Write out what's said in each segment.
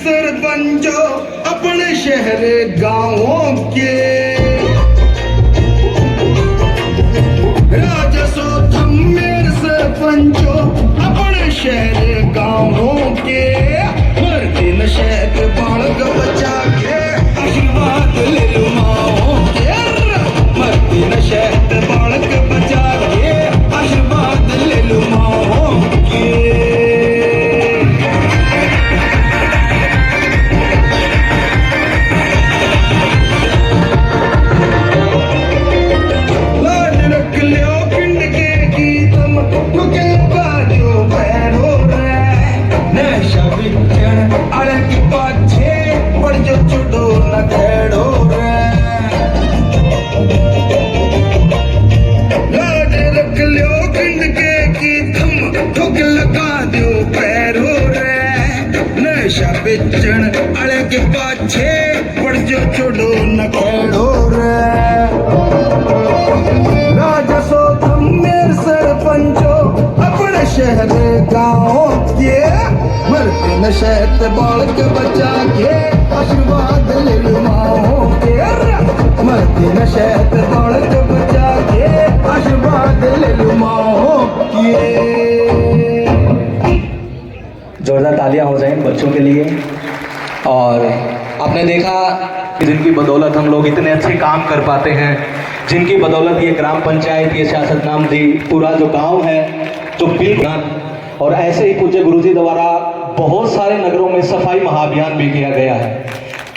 सरपंचों अपने शहर गांवों के, राजस्व मेरे सरपंचों अपने शहर गांवों के, मरते नशे के बालक बचा के आशीर्वाद ले लो माओ के, मरते नशे के बालक बचा के आशीर्वाद ले लो माओ के। बेचण अड़े के पाछे पड़ जो छोड़ो न खेड़ो रे, राजस्व तुम मेरे सरपंचो अपने शहर गाँव के, मरते नशे ते बालक बचा के आशीर्वाद ले लो माओ के, मरते नशे ते बालक बचा के आशीर्वाद ले लो माओ के। जोरदार तालियां हो जाएं बच्चों के लिए। और आपने देखा कि जिनकी बदौलत हम लोग इतने अच्छे काम कर पाते हैं, जिनकी बदौलत ये ग्राम पंचायत, ये सियासतनाम दी पूरा जो गांव है जो बिल्कुल, और ऐसे ही पूज्य गुरुजी द्वारा बहुत सारे नगरों में सफाई महाअभियान भी किया गया है।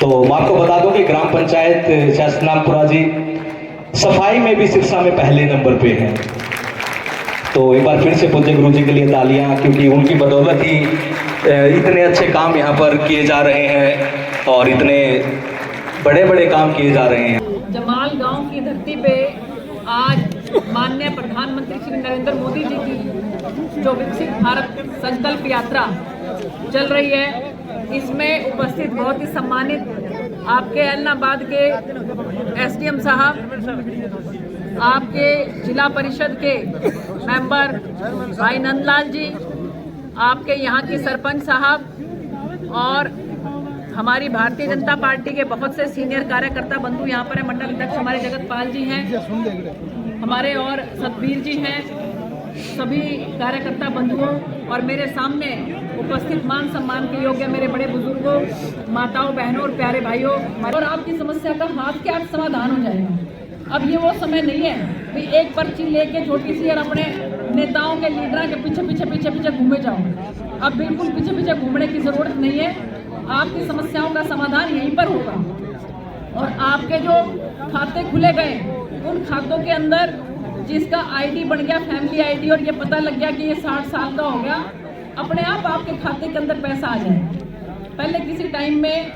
तो मैं आपको बता दूं कि ग्राम पंचायत सियासतनामपुरा जी सफाई में भी सिरसा में पहले नंबर पे है। तो एक बार फिर से पूज्य गुरु जी के लिए तालियां, क्योंकि उनकी बदौलत ही इतने अच्छे काम यहाँ पर किए जा रहे हैं और इतने बड़े बड़े काम किए जा रहे हैं। जमाल गांव की धरती पे आज माननीय प्रधानमंत्री श्री नरेंद्र मोदी जी की जो विकसित भारत संकल्प यात्रा चल रही है, इसमें उपस्थित बहुत ही सम्मानित आपके ऐलनाबाद के एसडीएम साहब, आपके जिला परिषद के मेंबर भाई नंदलाल जी, आपके यहाँ के सरपंच साहब और हमारी भारतीय जनता पार्टी के बहुत से सीनियर कार्यकर्ता बंधु यहाँ पर हैं। मंडल अध्यक्ष हमारे जगतपाल जी हैं, हमारे और सतबीर जी हैं, सभी कार्यकर्ता बंधुओं और मेरे सामने उपस्थित मान सम्मान के योग्य मेरे बड़े बुजुर्गों, माताओं, बहनों और प्यारे भाइयों, और आपकी समस्या का हाथ के हाथ समाधान हो जाएगा। अब ये वो समय नहीं है कि एक पर्ची लेके छोटी सी और अपने नेताओं के लीडरों के पीछे घूमे जाओ। अब बिल्कुल पीछे घूमने की जरूरत नहीं है। आपकी समस्याओं का समाधान यहीं पर होगा। और आपके जो खाते खुले गए, उन खातों के अंदर जिसका आईडी बन गया फैमिली आईडी और ये पता लग गया कि ये 60 साल का हो गया, अपने आप आपके खाते के अंदर पैसा आ जाए। पहले किसी टाइम में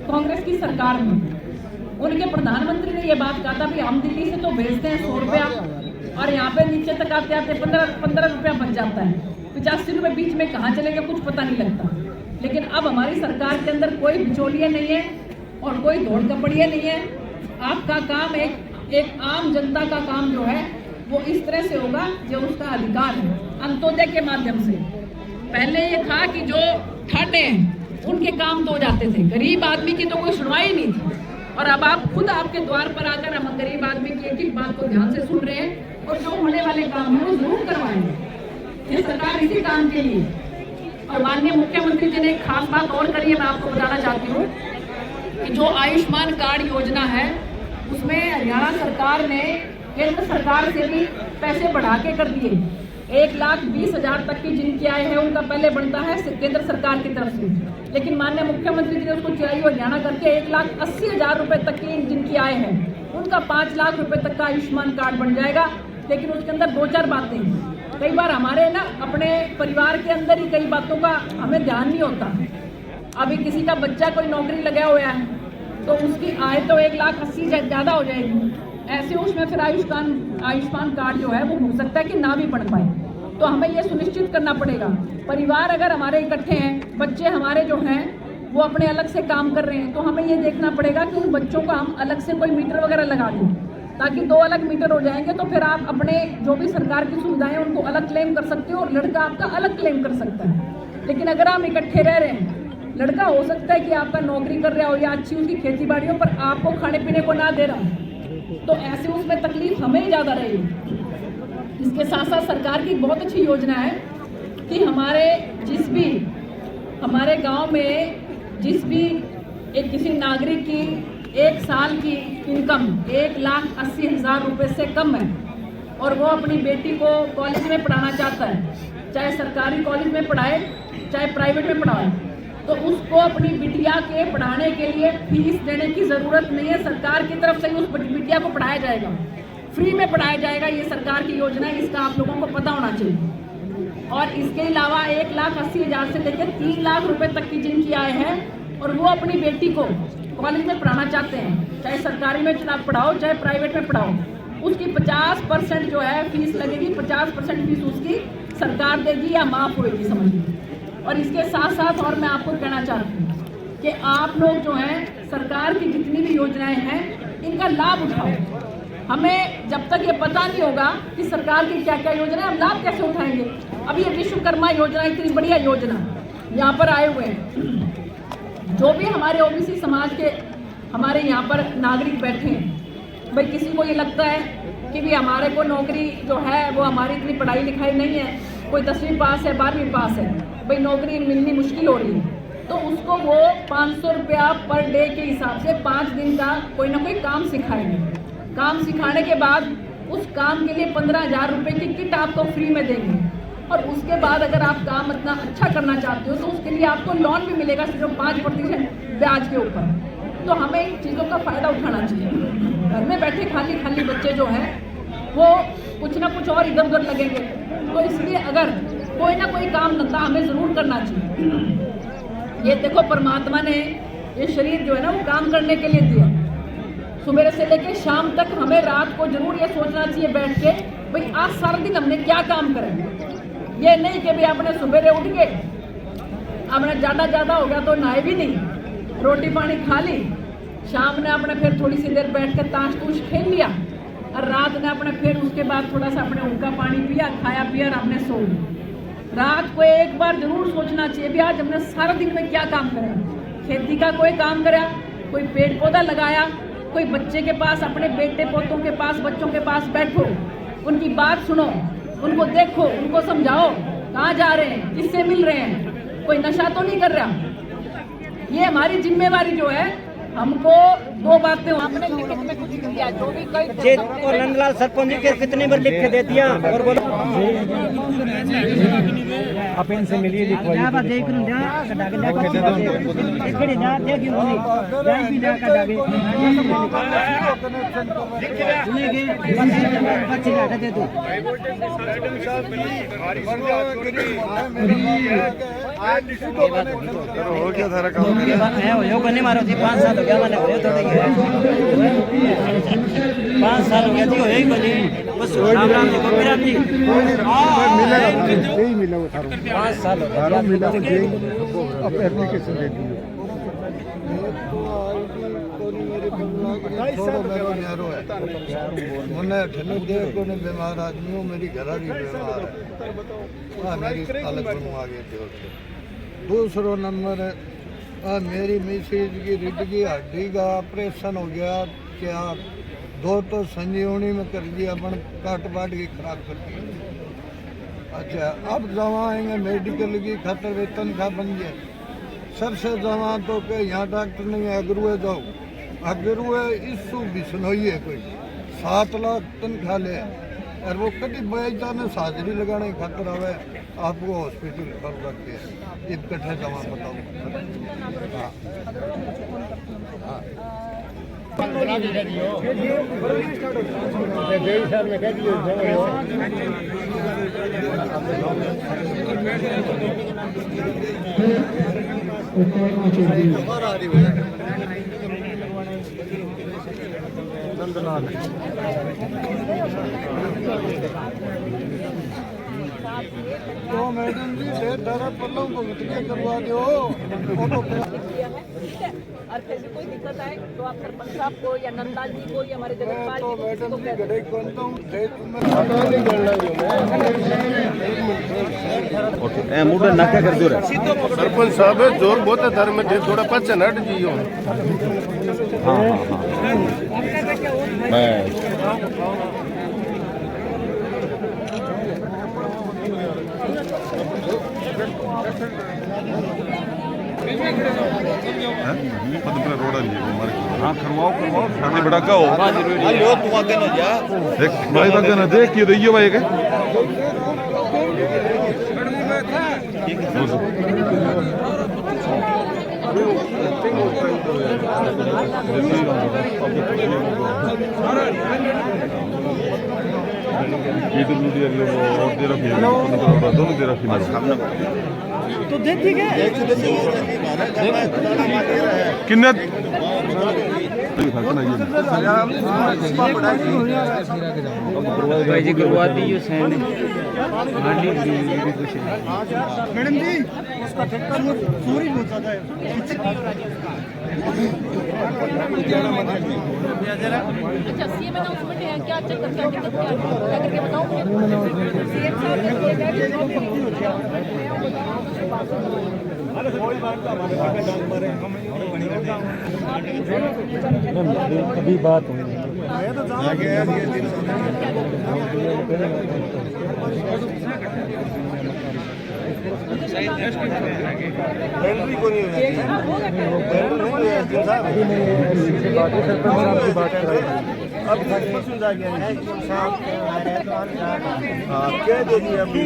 कांग्रेस की सरकार में उनके प्रधानमंत्री ने ये बात कहा था कि हम दिल्ली से तो भेजते हैं 100 रुपया और यहाँ पे नीचे तक आते आते 15 रुपया बच जाता है, 85 रुपये बीच में कहाँ चले गए कुछ पता नहीं लगता। लेकिन अब हमारी सरकार के अंदर कोई बिचौलिया नहीं है और कोई धोड़ कपड़िया नहीं है। आपका काम एक आम जनता का काम जो है वो इस तरह से होगा जो उसका अधिकार है, अंत्योदय के माध्यम से। पहले ये था कि जो ठाणे हैं उनके काम तो हो जाते थे, गरीब आदमी की तो कोई सुनवाई नहीं थी। और अब आप खुद आपके द्वार पर आकर हम गरीब आदमी की एक एक बात को ध्यान से सुन रहे हैं और जो होने वाले काम है वो जरूर करवाएंगे। ये सरकार इसी काम के लिए। और माननीय मुख्यमंत्री जी ने एक खास बात और करी है, मैं आपको बताना चाहती हूँ कि जो आयुष्मान कार्ड योजना है उसमें हरियाणा सरकार ने केंद्र सरकार से भी पैसे बढ़ा के कर दिए। 1,20,000 तक की जिनकी आय है उनका पहले बनता है केंद्र सरकार की तरफ से, लेकिन माननीय मुख्यमंत्री जी ने उसको चलाई हरियाणा करके 1,80,000 रुपए तक की जिनकी आय है उनका 5 लाख रुपए तक का आयुष्मान कार्ड बन जाएगा। लेकिन उसके अंदर 2-4 बातें हैं। कई बार हमारे ना अपने परिवार के अंदर ही कई बातों का हमें ध्यान नहीं होता। अभी किसी का बच्चा कोई नौकरी लगा हुआ है तो उसकी आय तो 1,80,000 ज़्यादा हो जाएगी। ऐसे उसमें फिर आयुष्मान कार्ड जो है वो हो सकता है कि ना भी बन पाए। तो हमें ये सुनिश्चित करना पड़ेगा, परिवार अगर हमारे इकट्ठे हैं, बच्चे हमारे जो हैं वो अपने अलग से काम कर रहे हैं, तो हमें ये देखना पड़ेगा कि उन बच्चों का हम अलग से कोई मीटर वगैरह लगा दें, ताकि 2 अलग मीटर हो जाएंगे तो फिर आप अपने जो भी सरकार की सुविधाएं उनको अलग क्लेम कर सकते हो और लड़का आपका अलग क्लेम कर सकता है। लेकिन अगर हम इकट्ठे रह रहे हैं लड़का हो सकता है कि आपका नौकरी कर रहा हो या अच्छी उसकी खेती बाड़ी हो, पर आपको खाने पीने को ना दे रहा, तो ऐसे उसमें तकलीफ हमें ही ज़्यादा रहेगी। इसके साथ साथ सरकार की बहुत अच्छी योजना है कि हमारे गांव में जिस भी एक किसी नागरिक की एक साल की इनकम 1,80,000 रुपये से कम है और वो अपनी बेटी को कॉलेज में पढ़ाना चाहता है, चाहे सरकारी कॉलेज में पढ़ाए चाहे प्राइवेट में पढ़ाए, तो उसको अपनी बिटिया के पढ़ाने के लिए फीस देने की ज़रूरत नहीं है। सरकार की तरफ से ही उस बिटिया को पढ़ाया जाएगा, फ्री में पढ़ाया जाएगा। ये सरकार की योजना है, इसका आप लोगों को पता होना चाहिए। और इसके अलावा 1,80,000 से लेकर 3 लाख रुपए तक की जिनकी आय है और वो अपनी बेटी को कॉलेज में पढ़ाना चाहते हैं, चाहे सरकारी में पढ़ाओ चाहे प्राइवेट में पढ़ाओ, उसकी 50% जो है फीस लगेगी, 50% फीस उसकी सरकार देगी या माफ़ होगी, समझिए। और इसके साथ साथ और मैं आपको कहना चाहती हूँ कि आप लोग जो हैं सरकार की जितनी भी योजनाएं हैं इनका लाभ उठाओ। हमें जब तक ये पता नहीं होगा कि सरकार की क्या क्या योजना है, हम लाभ कैसे उठाएंगे। अब ये विश्वकर्मा योजना इतनी बढ़िया योजना यहाँ पर आए हुए हैं, जो भी हमारे ओबीसी समाज के हमारे यहाँ पर नागरिक बैठे हैं, भाई किसी को ये लगता है कि भी हमारे को नौकरी जो है वो हमारी इतनी पढ़ाई लिखाई नहीं है, कोई 10वीं पास है 12वीं पास है, भाई नौकरी मिलनी मुश्किल हो रही है, तो उसको वो 500 रुपया पर डे के हिसाब से 5 दिन का कोई ना कोई काम सिखाएंगे। काम सिखाने के बाद उस काम के लिए 15,000 रुपये की किट आपको फ्री में देंगे। और उसके बाद अगर आप काम इतना अच्छा करना चाहते हो तो उसके लिए आपको लोन भी मिलेगा सिर्फ 5% ब्याज के ऊपर। तो हमें इन चीज़ों का फ़ायदा उठाना चाहिए। घर में बैठे खाली खाली बच्चे जो हैं वो कुछ ना कुछ और इधर उधर लगेंगे, तो इसलिए अगर कोई ना कोई काम धंधा हमें ज़रूर करना चाहिए। ये देखो परमात्मा ने ये शरीर जो है ना वो काम करने के लिए दिया। सुबह से लेकर शाम तक हमें रात को जरूर ये सोचना चाहिए बैठ के, भाई आज सारा दिन हमने क्या काम करें। ये नहीं कि भाई आपने सुबह उठ के आपने ज़्यादा हो गया तो नहाए भी नहीं, रोटी पानी खा ली, शाम ने आपने फिर थोड़ी सी देर बैठ कर ताश तूश खेल लिया और रात ने आपने फिर उसके बाद थोड़ा सा अपने उनका पानी पिया, खाया पिया और आपने सो लिया। रात को एक बार जरूर सोचना चाहिए भी आज हमने सारा दिन में क्या काम करा। खेती का कोई काम करा, कोई पेड़ पौधा लगाया, कोई बच्चे के पास अपने बेटे पोतों के पास बच्चों के पास बैठो, उनकी बात सुनो, उनको देखो, उनको समझाओ कहाँ जा रहे हैं, किससे मिल रहे हैं, कोई नशा तो नहीं कर रहा। ये हमारी जिम्मेवारी जो है। हमको 2 बातें आपने लिखित में कुछ किया, जो भी कोई और नंदलाल सरपंच जी के कितनी बार लिख के दे दिया और बोलो आप इनसे मिलिए लिखवाइए। हो गया सारा काम करने मारो थी 5 साल हो गया मैंने हो थोड़ा 5 साल हो गया थी होई बनी बस राम जी को मेरा जी मिला वो 5 साल हो गया मिला अब एप्लीकेशन दे दी बीमार आदमी मेरी घरारी बीमार है, मेरी हालत बनवा गए थे। दूसरा नंबर मेरी मिसेज की रीढ़ की हड्डी का ऑपरेशन हो गया, क्या 2 तो संजीवनी में कर दिया, अपन काट पाट की खराब कर दी। अच्छा अब जमा आएंगे मेडिकल की खातर वेतन का बन गया। सबसे जमा तो के यहाँ डॉक्टर नहीं है, अगरुए जाओ, अगरुए इशू भी सुनोइए कोई 7 लाख तनख्वाह ले और वो कभी बैठा में हाजिरी लगाने खातर आवे आपको हॉस्पिटल कर रखे इकट्ठे जमा बताओ। नंदलाल तो मैडम जी ढेर सारा पल्लों को के करवा दो किया है, ठीक है। और फिर भी कोई दिक्कत आए तो आप सरपंच साहब को या नंदलाल जी को या हमारे जगतपाल तो जी को मैडम जी कह गड़े बनता हूँ पता नहीं करना मुंडा नाका कर दो सरपंच साहब है जोर बहुत है धर्म में थोड़ा पचन हट जियो रोड हाँ करवाओ करवाओ शादी बड़ा का हो लो तुम आगे ना जा देख भाई आगे ना देख ये दइयो भाई के दोनों दे रखी तो दे ठीक है किन्ने भाई जी करवा दीजिए सैंड मैडम जी उसका ठेका चोरी बहुत ज्यादा है अच्छा सीएम अनाउंसमेंट है क्या चक्कर क्या दिक्कत क्या है क्या करके बताओ मुझे सीएम साहब ने किया जाए अभी बात हुई बैटरी को नहीं अब परसों जा गया कह दो जी अभी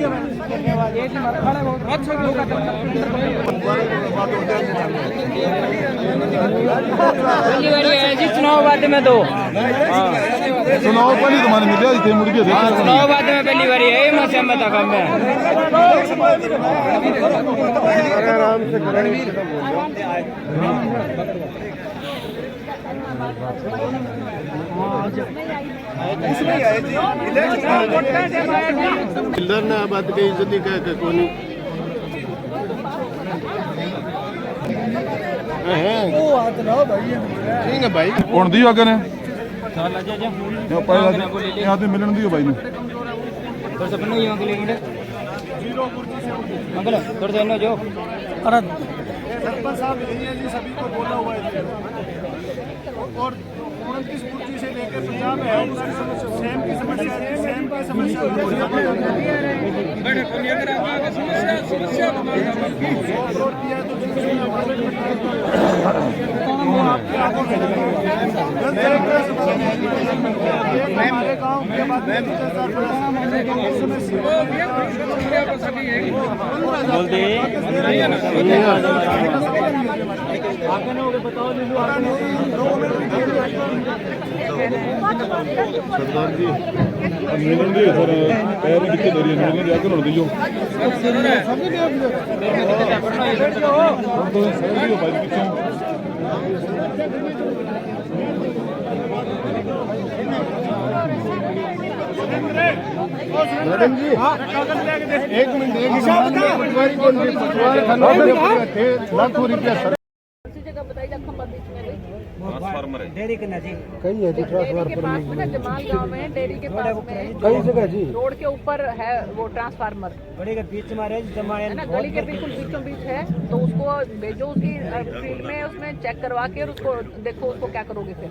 चुनाव बाद में दो सुनाओ पहले तुम्हारे मिल गया थे मुड़ के चुनाव बाद में पहली बार यही मौसम में था मैं आराम से इधर ना बात की इज्जत कह के कोनी ठीक है भाई कौन दियो आगे ने पहले यहाँ से मिलन दियो भाई ने तो सपना ही अंकल एक मिनट अंकल थोड़ा सा जो अरे सरपंच साहब यही है जी सभी को बोला हुआ है और 29 कुर्सी से लेकर पंजाब में है सेम की समस्या है सेम की समस्या हमारे गाँव के बाद बोल दे सरदार जी मिलन दियो सर पैर में दिक्कत हो रही है मिलन दिया कर दियो तो दियो भाई पीछे मैडम जी एक मिनट पटवारी को पटवारी लाखों रुपया उसी जगह बताइए खंबा बीच में ट्रांसफार्मर है डेरी करना जी कई है जी डेयरी के पास में ना जमाल गांव में डेयरी के पास में कई जगह जी रोड के ऊपर है वो ट्रांसफार्मर बड़े के बीच में है ना गली के बिल्कुल बीचों बीच है तो उसको भेजो उसकी फील्ड में उसमें चेक करवा के और उसको देखो उसको क्या करोगे फिर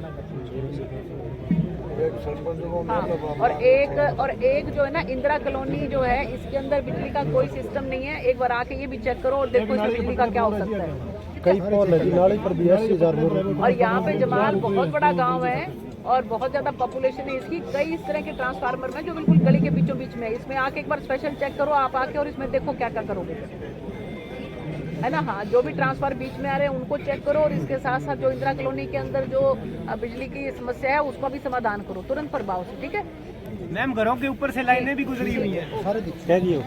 हाँ और एक जो है ना इंदिरा कॉलोनी जो है इसके अंदर बिजली का कोई सिस्टम नहीं है एक बार आके ये भी चेक करो और देखो इसमें बिजली का क्या हो सकता है कई पोल है जी नाले पर भी 80,000 और यहाँ पे जमाल बहुत बड़ा गांव है और बहुत ज्यादा पॉपुलेशन है इसकी कई इस तरह के ट्रांसफार्मर में जो बिल्कुल गली के बीचों बीच में है इसमें आके एक बार स्पेशल चेक करो आप आके और इसमें देखो क्या क्या करोगे है ना हाँ जो भी ट्रांसफार्मर बीच में आ रहे हैं उनको चेक करो और इसके साथ साथ जो इंदिरा कॉलोनी के अंदर जो बिजली की समस्या है उसका भी समाधान करो तुरंत प्रभाव से ठीक है मैम घरों के ऊपर से लाइनें भी गुजरी हुई है